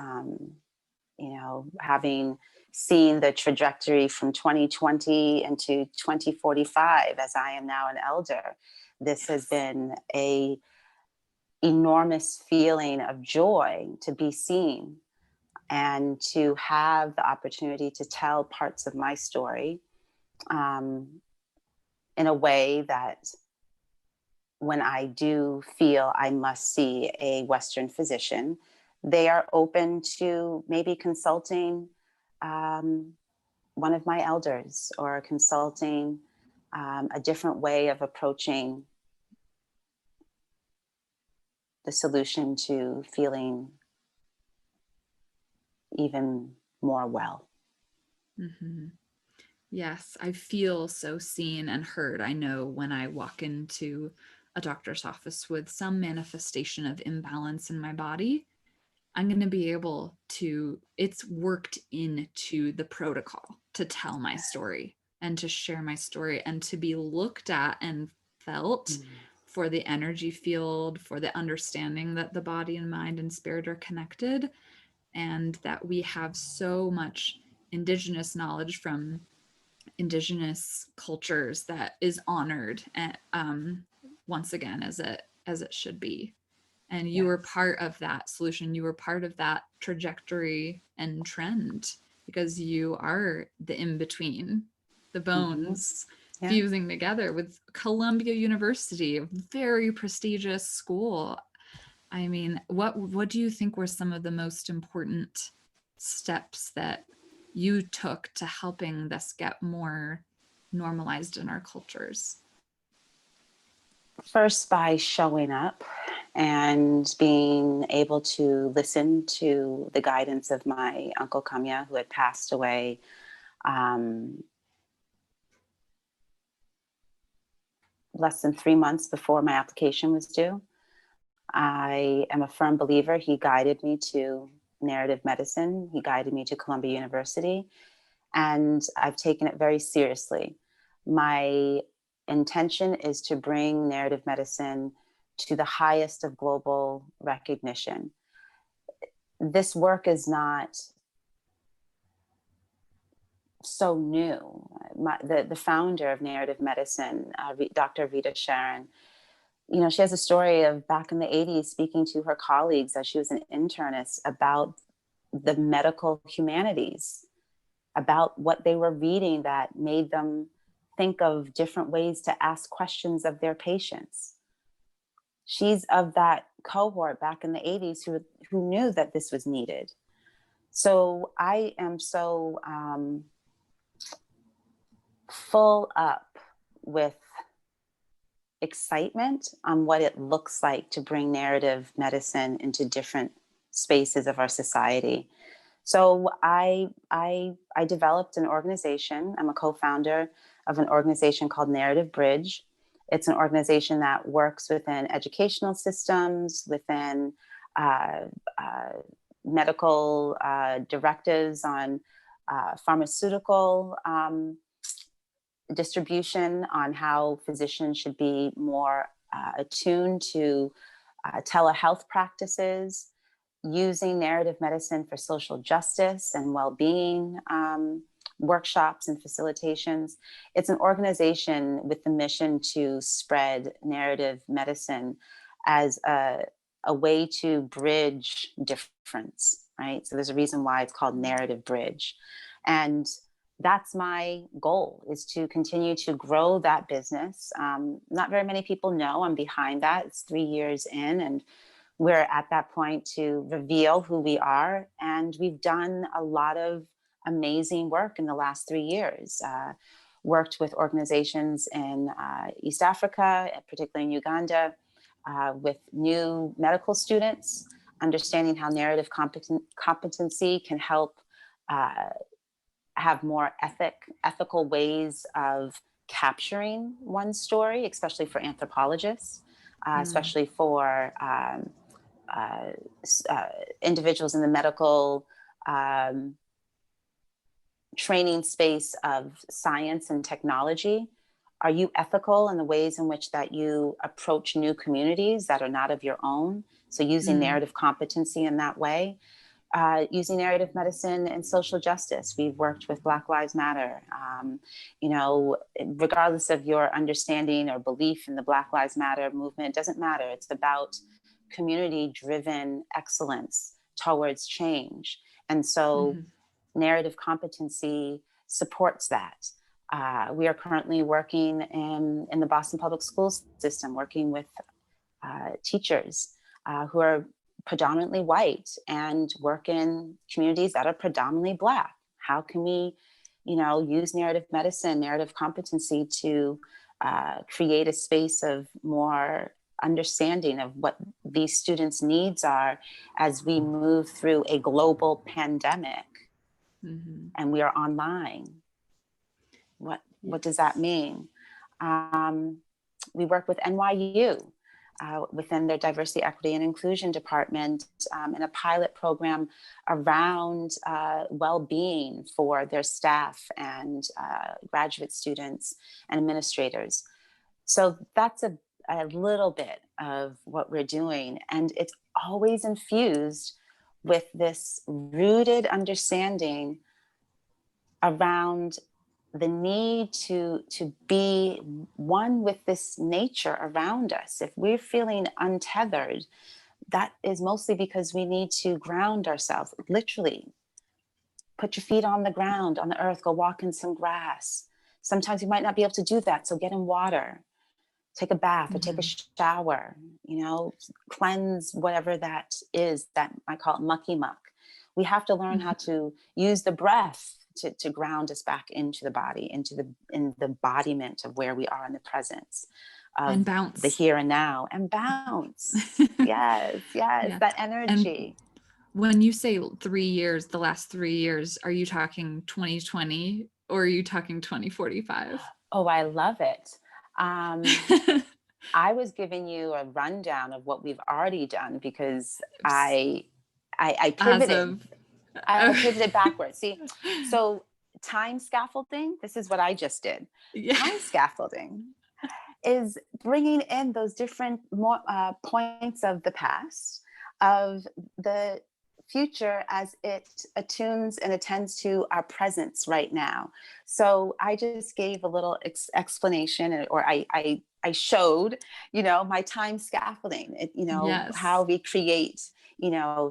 [SPEAKER 2] You know, having seen the trajectory from 2020 into 2045 as I am now an elder, this has been a enormous feeling of joy to be seen and to have the opportunity to tell parts of my story in a way that when I do feel I must see a Western physician, they are open to maybe consulting one of my elders or consulting a different way of approaching the solution to feeling even more well.
[SPEAKER 1] Yes, I feel so seen and heard. I know when I walk into a doctor's office with some manifestation of imbalance in my body, I'm going to be able to, it's worked into the protocol to tell my story and to share my story and to be looked at and felt for the energy field, for the understanding that the body and mind and spirit are connected, and that we have so much indigenous knowledge from indigenous cultures that is honored and once again as it should be. And you were part of that solution. You were part of that trajectory and trend because you are the in-between, the bones fusing together with Columbia University, a very prestigious school. I mean, what do you think were some of the most important steps that you took to helping this get more normalized in our cultures?
[SPEAKER 2] First, by showing up and being able to listen to the guidance of my Uncle Kamya, who had passed away less than 3 months before my application was due. I am a firm believer. He guided me to narrative medicine. He guided me to Columbia University, and I've taken it very seriously. My intention is to bring narrative medicine to the highest of global recognition. This work is not so new. The founder of narrative medicine, Dr. Rita Sharon, you know, she has a story of back in the 80s speaking to her colleagues as she was an internist about the medical humanities, about what they were reading that made them think of different ways to ask questions of their patients. She's of that cohort back in the 80s who knew that this was needed. So I am so full up with excitement on what it looks like to bring narrative medicine into different spaces of our society. So I developed an organization. I'm a co-founder of an organization called Narrative Bridge. It's an organization that works within educational systems, within medical directives on pharmaceutical distribution, on how physicians should be more attuned to telehealth practices, using narrative medicine for social justice and well-being workshops and facilitations. It's an organization with the mission to spread narrative medicine as a way to bridge difference, right? So there's a reason why it's called Narrative Bridge. And that's my goal, is to continue to grow that business. Not very many people know I'm behind that. It's 3 years in, and we're at that point to reveal who we are. And we've done a lot of amazing work in the last 3 years. Worked with organizations in East Africa, particularly in Uganda, with new medical students, understanding how narrative competency can help have more ethical ways of capturing one's story, especially for anthropologists, especially for individuals in the medical training space of science and technology. Are you ethical in the ways in which that you approach new communities that are not of your own? So using narrative competency in that way. Using narrative medicine and social justice. We've worked with Black Lives Matter. You know, regardless of your understanding or belief in the Black Lives Matter movement, it doesn't matter. It's about community-driven excellence towards change. And so narrative competency supports that. We are currently working in the Boston Public Schools system, working with teachers who are predominantly white and work in communities that are predominantly Black. How can we, you know, use narrative medicine, narrative competency to create a space of more understanding of what these students' needs are as we move through a global pandemic and we are online? What does that mean? We work with NYU within their diversity, equity, and inclusion department in a pilot program around well-being for their staff and graduate students and administrators. So that's a little bit of what we're doing. And it's always infused with this rooted understanding around the need to be one with this nature around us. If we're feeling untethered, that is mostly because we need to ground ourselves. Literally, put your feet on the ground, on the earth, go walk in some grass. Sometimes you might not be able to do that, so get in water, take a bath or take a shower, you know, cleanse whatever that is, that I call it mucky muck. We have to learn how to use the breath to ground us back into the body, into the embodiment of where we are in the presence of
[SPEAKER 1] and bounce
[SPEAKER 2] the here and now, and bounce. yes, yeah. That energy.
[SPEAKER 1] And when you say 3 years, the last 3 years, are you talking 2020 or are you talking 2045?
[SPEAKER 2] Oh, I love it. I was giving you a rundown of what we've already done because
[SPEAKER 1] Oops.
[SPEAKER 2] I
[SPEAKER 1] As
[SPEAKER 2] pivoted.
[SPEAKER 1] of
[SPEAKER 2] I pivoted backwards. See, so time scaffolding, this is what I just did.
[SPEAKER 1] yeah.
[SPEAKER 2] Time scaffolding is bringing in those different points of the past, of the future as it attunes and attends to our presence right now. So I just gave a little explanation, or I showed, my time scaffolding, how
[SPEAKER 1] Yes.
[SPEAKER 2] we create,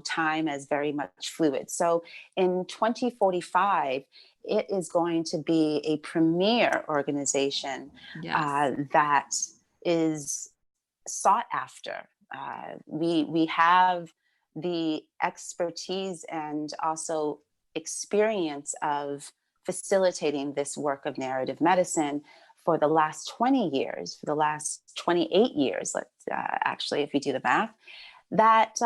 [SPEAKER 2] time as very much fluid. So in 2045, it is going to be a premier organization
[SPEAKER 1] Yes.
[SPEAKER 2] that is sought after. We have the expertise and also experience of facilitating this work of narrative medicine for the last 20 years, for the last 28 years, let's actually, if you do the math, that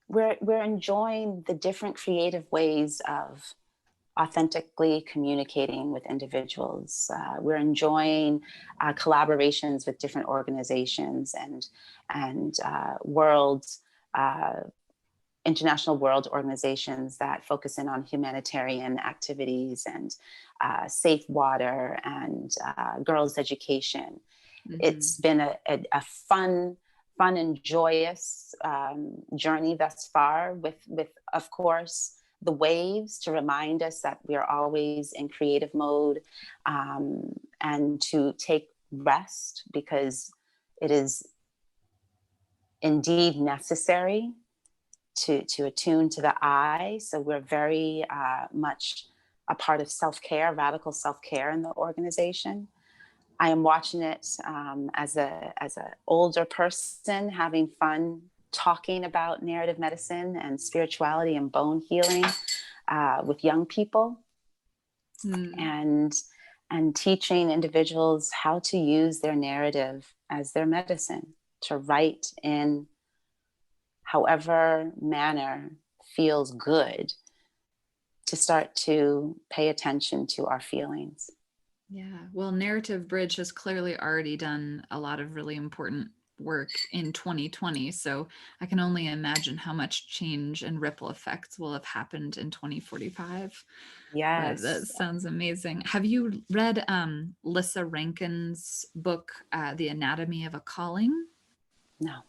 [SPEAKER 2] we're enjoying the different creative ways of authentically communicating with individuals. We're enjoying collaborations with different organizations and uh, international world organizations that focus in on humanitarian activities and safe water and girls' education.
[SPEAKER 1] Hmm.
[SPEAKER 2] It's been a fun and joyous journey thus far, with of course the waves to remind us that we are always in creative mode, and to take rest because it is indeed necessary to attune to the I. So we're very much a part of self-care, radical self-care in the organization. I am watching it as a older person, having fun talking about narrative medicine and spirituality and bone healing with young people,
[SPEAKER 1] Mm.
[SPEAKER 2] and teaching individuals how to use their narrative as their medicine, to write in however manner feels good, to start to pay attention to our feelings.
[SPEAKER 1] Yeah. Well, Narrative Bridge has clearly already done a lot of really important work in 2020. So I can only imagine how much change and ripple effects will have happened in 2045. But that
[SPEAKER 2] Yes.
[SPEAKER 1] sounds amazing. Have you read Lissa Rankin's book, The Anatomy of a Calling?
[SPEAKER 2] No.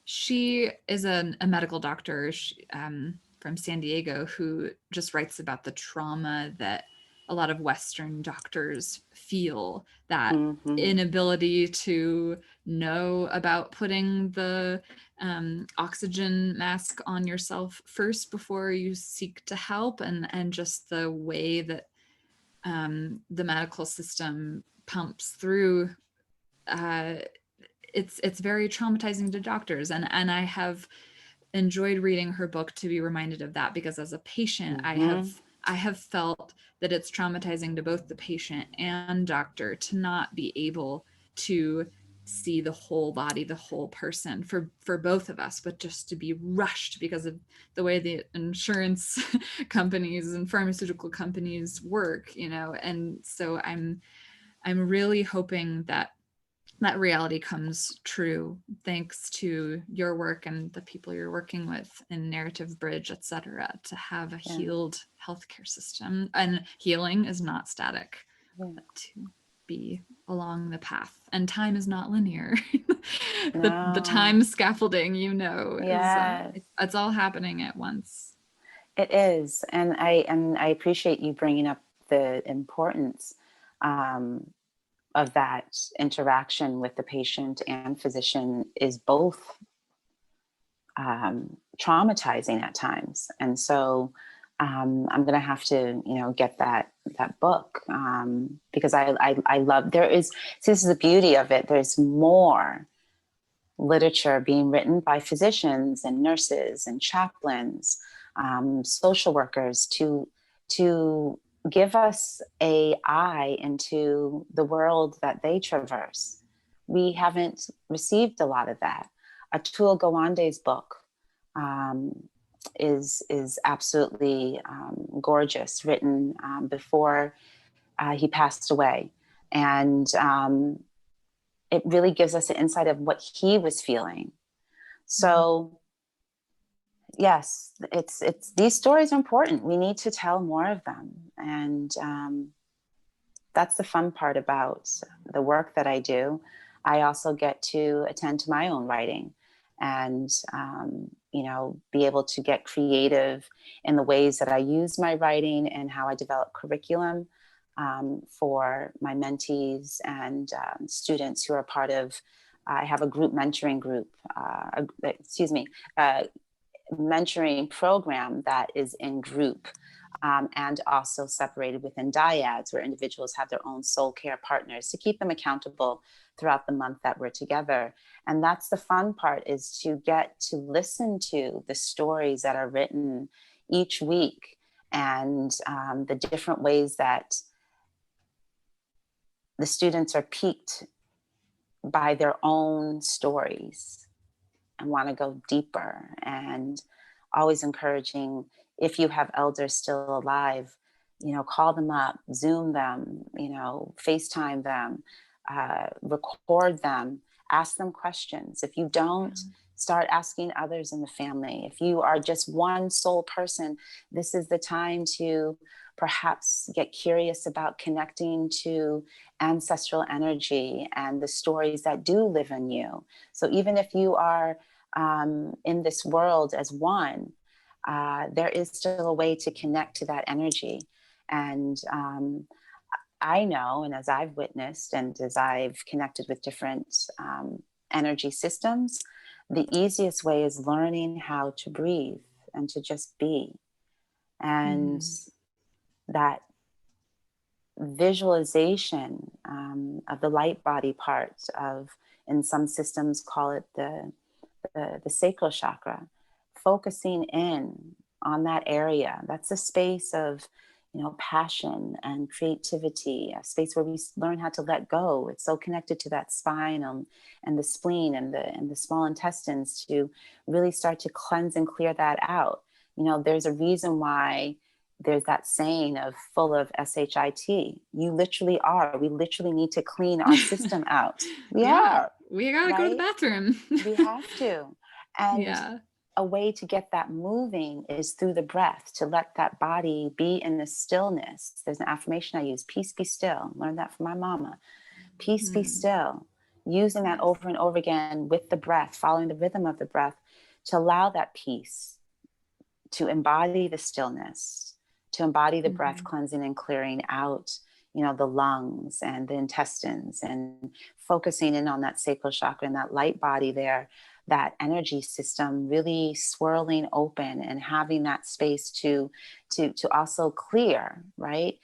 [SPEAKER 1] She is a medical doctor from San Diego who just writes about the trauma that a lot of Western doctors feel, that
[SPEAKER 2] Mm-hmm.
[SPEAKER 1] inability to know about putting the oxygen mask on yourself first before you seek to help, and just the way that the medical system pumps through. Uh, it's very traumatizing to doctors, and I have enjoyed reading her book to be reminded of that, because as a patient
[SPEAKER 2] Mm-hmm.
[SPEAKER 1] I have felt that it's traumatizing to both the patient and doctor to not be able to see the whole body, the whole person, for both of us, but just to be rushed because of the way the insurance companies and pharmaceutical companies work, and so I'm really hoping that that reality comes true thanks to your work and the people you're working with in Narrative Bridge, et cetera, to have a
[SPEAKER 2] Yeah.
[SPEAKER 1] healed healthcare system. And healing is not static,
[SPEAKER 2] Yeah.
[SPEAKER 1] but to be along the path. And time is not linear. The
[SPEAKER 2] No.
[SPEAKER 1] time scaffolding, is
[SPEAKER 2] Yes,
[SPEAKER 1] it's all happening at once.
[SPEAKER 2] it is, and I appreciate you bringing up the importance um, of that interaction with the patient and physician is both traumatizing at times, and so I'm going to have to, get that book because I love, there is, see, this is the beauty of it. There's more literature being written by physicians and nurses and chaplains, social workers, to give us a eye into the world that they traverse. We haven't received a lot of that. Atul Gawande's book is absolutely gorgeous, written before he passed away, and it really gives us an insight of what he was feeling.
[SPEAKER 1] Mm.
[SPEAKER 2] So yes, it's these stories are important. We need to tell more of them, and that's the fun part about the work that I do. I also get to attend to my own writing, and be able to get creative in the ways that I use my writing and how I develop curriculum for my mentees and students who are part of. I have a group mentoring group. Excuse me. Mentoring program that is in group and also separated within dyads, where individuals have their own soul care partners to keep them accountable throughout the month that we're together. And that's the fun part, is to get to listen to the stories that are written each week, and the different ways that the students are piqued by their own stories and want to go deeper, and always encouraging, if you have elders still alive, call them up, Zoom them, FaceTime them, record them, ask them questions. If you don't, start asking others in the family. If you are just one sole person, this is the time to perhaps get curious about connecting to ancestral energy and the stories that do live in you. So even if you are in this world as one, there is still a way to connect to that energy. And I know, and as I've witnessed, and as I've connected with different energy systems, the easiest way is learning how to breathe and to just be. And that visualization of the light body part of, in some systems call it the sacral chakra, focusing in on that area. That's a space of, passion and creativity, a space where we learn how to let go. It's so connected to that spine and the spleen and the small intestines, to really start to cleanse and clear that out. There's a reason why there's that saying of full of shit. You literally are. We literally need to clean our system out. We are.
[SPEAKER 1] We gotta go to the
[SPEAKER 2] Right?
[SPEAKER 1] bathroom.
[SPEAKER 2] We have to. And
[SPEAKER 1] Yeah.
[SPEAKER 2] a way to get that moving is through the breath, to let that body be in the stillness. There's an affirmation I use: peace be still. Learned that from my mama. Peace be still. Using that over and over again with the breath, following the rhythm of the breath, to allow that peace, to embody the stillness, to embody the breath cleansing and clearing out, the lungs and the intestines, and focusing in on that sacral chakra and that light body there, that energy system really swirling open, and having that space to also clear, right?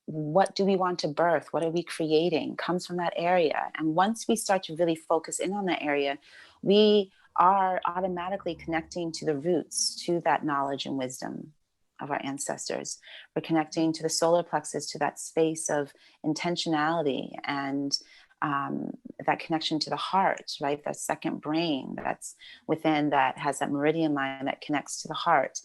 [SPEAKER 2] What do we want to birth? What are we creating? Comes from that area. And once we start to really focus in on that area, we are automatically connecting to the roots, to that knowledge and wisdom of our ancestors. We're connecting to the solar plexus, to that space of intentionality, and that connection to the heart, right? That second brain that's within, that has that meridian line that connects to the heart.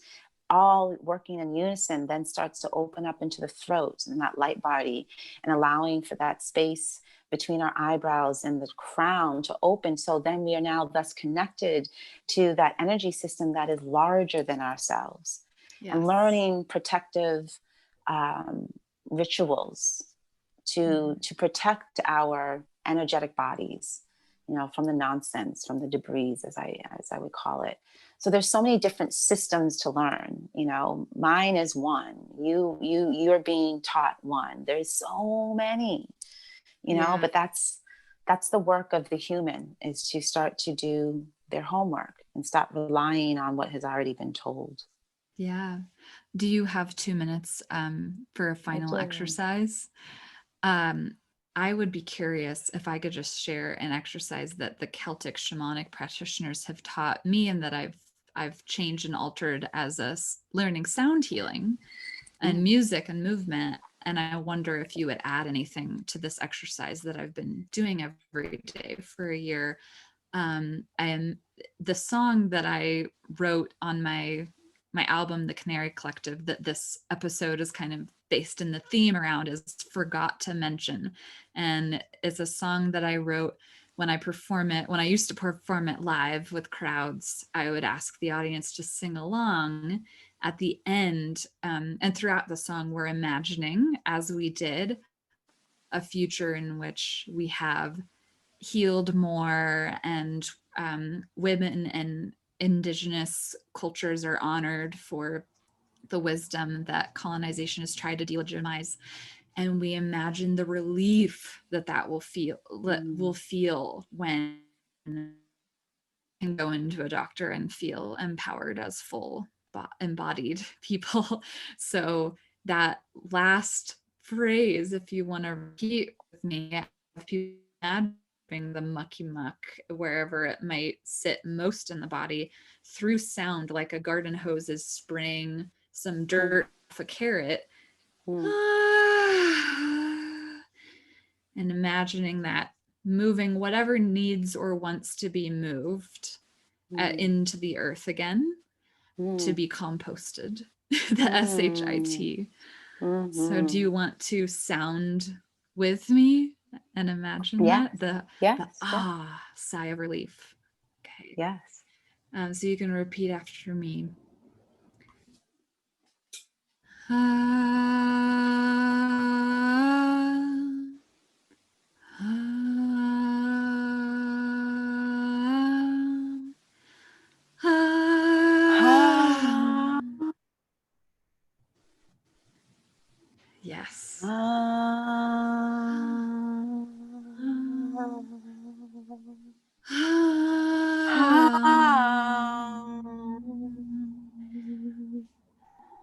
[SPEAKER 2] All working in unison then starts to open up into the throat and that light body, and allowing for that space between our eyebrows and the crown to open. So then we are now thus connected to that energy system that is larger than ourselves.
[SPEAKER 1] Yes.
[SPEAKER 2] And learning protective rituals to protect our energetic bodies, from the nonsense, from the debris, as I would call it. So there's so many different systems to learn. Mine is one. You're being taught one. There's so many, but that's the work of the human, is to start to do their homework and stop relying on what has already been told.
[SPEAKER 1] Yeah. Do you have 2 minutes for a final exercise? I would be curious if I could just share an exercise that the Celtic shamanic practitioners have taught me, and that I've changed and altered as learning sound healing and music and movement. And I wonder if you would add anything to this exercise that I've been doing every day for a year. And the song that I wrote on my album, The Canary Collective, that this episode is kind of based in the theme around is Forgot to Mention. And it's a song that I wrote when I perform it. When I used to perform it live with crowds, I would ask the audience to sing along at the end. And throughout the song, we're imagining, as we did, a future in which we have healed more, and women and indigenous cultures are honored for the wisdom that colonization has tried to delegitimize. And we imagine the relief that will feel when can go into a doctor and feel empowered as full embodied people. So that last phrase, if you want to repeat with me, if you imagine the mucky muck wherever it might sit most in the body through sound, like a garden hose is spraying some dirt off a carrot, and imagining that moving whatever needs or wants to be moved into the earth again to be composted, the SHIT. So do you want to sound with me and imagine that? The sigh of relief. Okay.
[SPEAKER 2] Yes.
[SPEAKER 1] So you can repeat after me. Yes.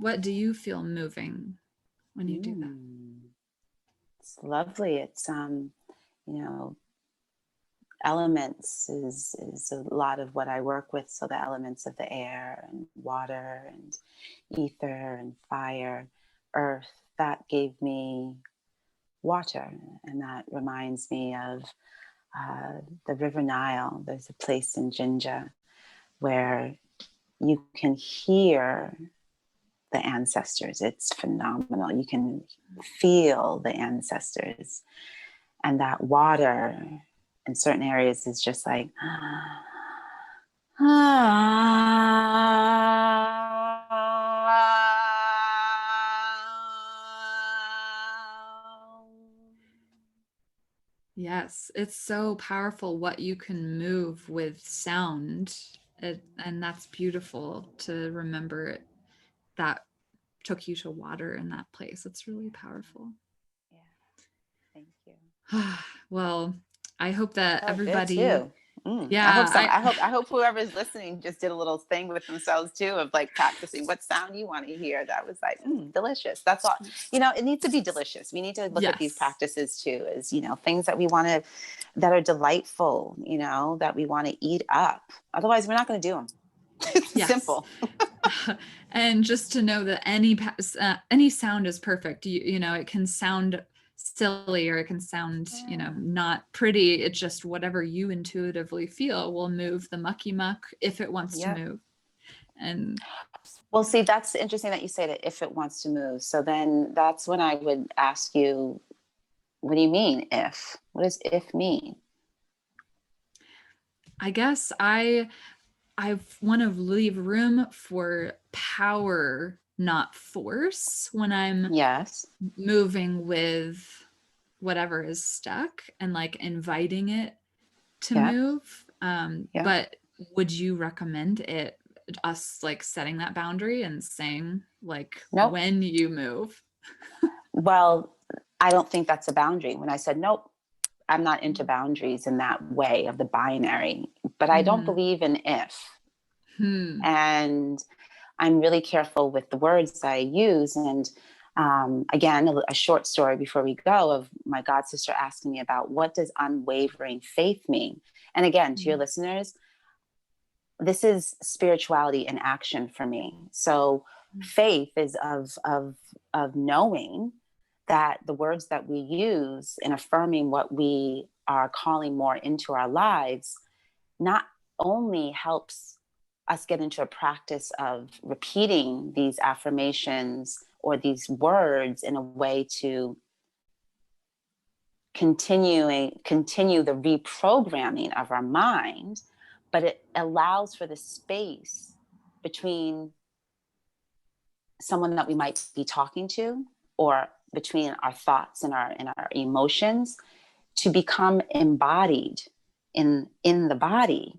[SPEAKER 1] What do you feel moving when you do that?
[SPEAKER 2] It's lovely. It's elements is a lot of what I work with. So the elements of the air and water and ether and fire, earth, that gave me water. And that reminds me of the River Nile. There's a place in Jinja where you can hear the ancestors. It's phenomenal. You can feel the ancestors. And that water in certain areas is just like,
[SPEAKER 1] Yes, it's so powerful what you can move with sound. And that's beautiful to remember that took you to water in that place. It's really powerful.
[SPEAKER 2] Yeah, thank you.
[SPEAKER 1] Well, I hope that everybody
[SPEAKER 2] too.
[SPEAKER 1] Yeah,
[SPEAKER 2] I hope whoever's listening just did a little thing with themselves too, of like practicing what sound you want to hear. That was like delicious. That's all. It needs to be delicious. We need to look at these practices too as things that we want to, that are delightful. That we want to eat up. Otherwise, we're not going to do them. It's simple.
[SPEAKER 1] And just to know that any sound is perfect. It can sound silly or it can sound not pretty. It's just whatever you intuitively feel will move the mucky muck if it wants to move. And
[SPEAKER 2] well, see, that's interesting that you say that if it wants to move. So then that's when I would ask you, what do you mean if? What does if mean?
[SPEAKER 1] I guess I want to leave room for power, not force, when I'm moving with whatever is stuck and like inviting it to move. But would you recommend us like setting that boundary and saying like when you move?
[SPEAKER 2] Well, I don't think that's a boundary. When I said, nope, I'm not into boundaries in that way of the binary, but I don't believe in if. And I'm really careful with the words I use. And again, a short story before we go of my god sister asking me about what does unwavering faith mean? And again, to your listeners, this is spirituality in action for me. So faith is of knowing that the words that we use in affirming what we are calling more into our lives not only helps us get into a practice of repeating these affirmations or these words in a way to continue the reprogramming of our mind, but it allows for the space between someone that we might be talking to, or between our thoughts and our emotions, to become embodied in the body.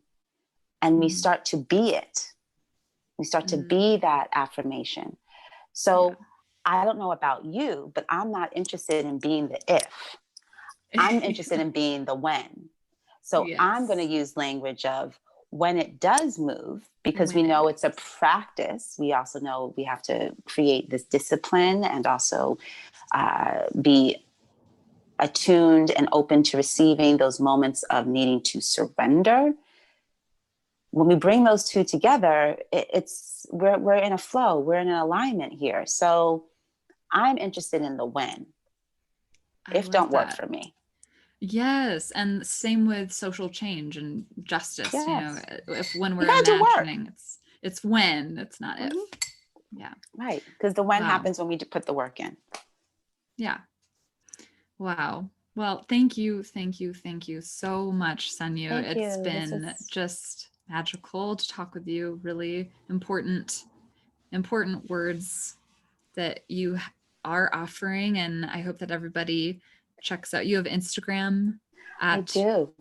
[SPEAKER 2] And we start to be it. We start to be that affirmation. So I don't know about you, but I'm not interested in being the if. I'm interested in being the when. So I'm going to use language of when it does move, because we know it's a practice. We also know we have to create this discipline and also be attuned and open to receiving those moments of needing to surrender. When we bring those two together, we're in a flow, we're in an alignment here. So I'm interested in the when. If don't work for me.
[SPEAKER 1] Yes, and same with social change and justice.
[SPEAKER 2] Yes.
[SPEAKER 1] You know, when we're imagining, it's when, it's not if. Yeah.
[SPEAKER 2] Right, because the when happens when we put the work in.
[SPEAKER 1] Yeah. Wow. Well, thank you so much, Ssanyu. It's been just magical to talk with you. Really important words that you are offering, and I hope that everybody checks out. You have Instagram
[SPEAKER 2] I do.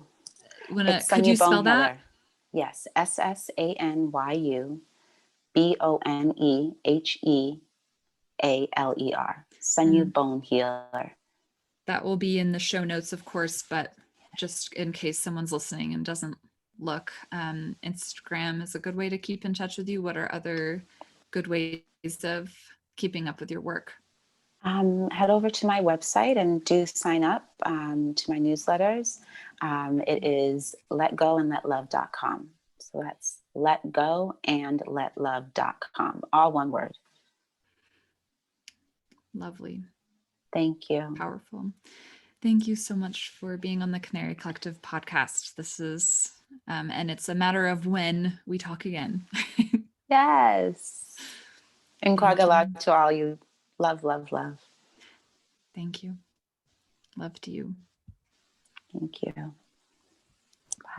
[SPEAKER 1] Could you spell that?
[SPEAKER 2] Yes, SSANYUBONEHEALER. Ssanyu Bone Healer.
[SPEAKER 1] That will be in the show notes, of course, but just in case someone's listening and doesn't look, Instagram is a good way to keep in touch with you. What are other good ways of keeping up with your work?
[SPEAKER 2] Head over to my website and do sign up to my newsletters. It is letgoandletlove.com. So that's letgoandletlove.com. All one word.
[SPEAKER 1] Lovely.
[SPEAKER 2] Thank you.
[SPEAKER 1] Powerful. Thank you so much for being on the Canary Collective podcast. This is, and it's a matter of when we talk again.
[SPEAKER 2] Yes. And Kwagala to all you. Love, love, love.
[SPEAKER 1] Thank you. Love to you.
[SPEAKER 2] Thank you.